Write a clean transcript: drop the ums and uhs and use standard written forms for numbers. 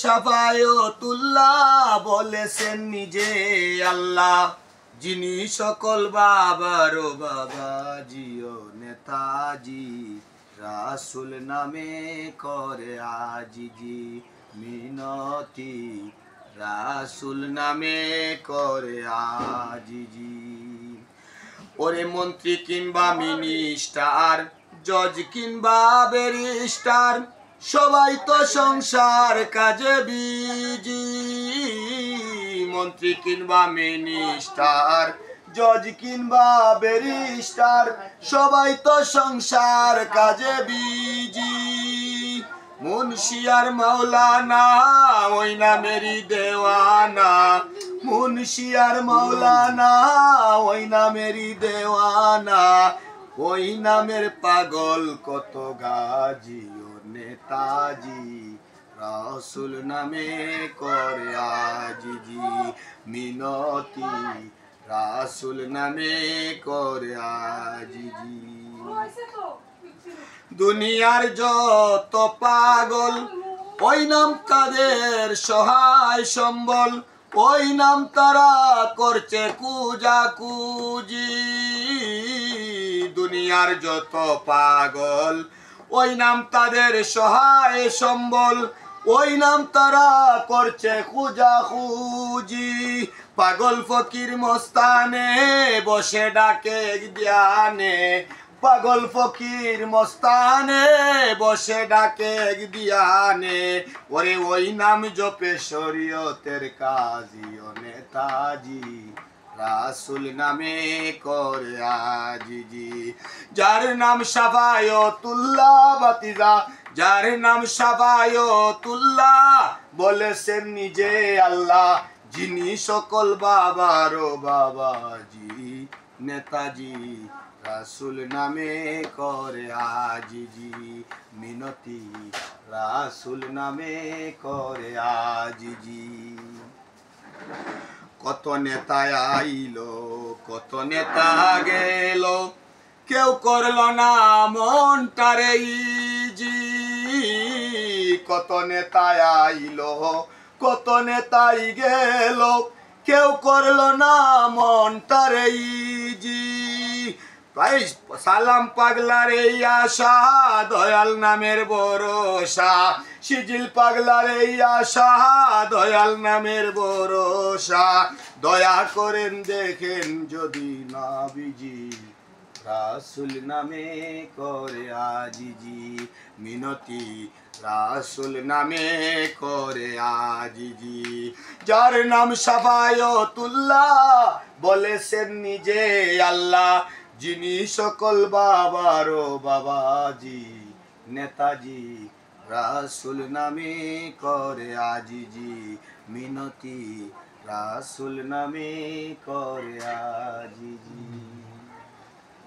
শাফায়াতুল্লাহ বলেছেন নিজে আল্লাহ, যিনি সকল বাবার বাবাজিও নেতাজি, রাসূল নামে করে আজিজি মিনতি, রাসূল নামে করে আজিজি। ওরে মন্ত্রী কিংবা মিনিস্টার, জজ কিংবা ব্যারিস্টার, সবাই তো সংসার কাজে বিজি। মন্ত্রী কিংবা মিনিস্টার, জজ কিংবা ব্যারিস্টার, সবাই তো সংসার কাজে বিজি। মুন্সি আর মাওলানা ওই নামেরই দেওয়ানা, মুন্সি আর মাওলানা ওই নামেরই দেওয়ানা, ওই নামের পাগল কত গাজী ও নেতাজি, রাসূল নামে করে আজিজি মিনতি, রাসূল নামে করে আজিজি। দুনিয়ার যত পাগল ওই নাম তাদের সহায় সম্বল, ওই নাম তারা করছে কুজাকুজি। দুনিয়ার যত পাগল ওই নাম তাদের সহায় সম্বল, ওই নাম তারা করছে খুঁজাখুঁজি। পাগল ফকির মস্তানে বসে ডাকে ধ্যানে, পাগল ফকির মস্তানে বসে ডাকে ধ্যানে, ওরে ওই নাম জপে শরীয়তের কাজী ও নেতাজি, রাসূল নামে করে আজিজি। যার নাম শাফায়াতুল্লাহ বাতিজা, যার নাম শাফায়াতুল্লাহ বলেছেন নিজে আল্লাহ, যিনি সকল বাবার বাবাজি নেতাজি, রাসূল নামে করে আজিজি মিনতি, রাসূল নামে করে আজিজি। কত নেতা আইলো কত নেতা গেল, কেউ করলো না মনটারে ইজি। কত নেতা আইলো কত নেতাই গেল, কেউ করলো না মনটারে ইজি। সালাম পাগলার এই আশা, দয়াল নামের ভরসা, সিজিল পাগলার এই আশা, দয়াল নামের ভরসা। দয়া করেন দেখেন যদি নবীজি, রাসূল নামে করে আজিজি মিনতি, রাসূল নামে করে আজিজি। যার নাম শাফায়াতুল্লাহ বলেছেন নিজে আল্লাহ, যিনি সকল বাবার বাবাজি নেতাজি, রাসূল নামে করে আজিজি মিনতি, রাসূল নামে করে আজিজি।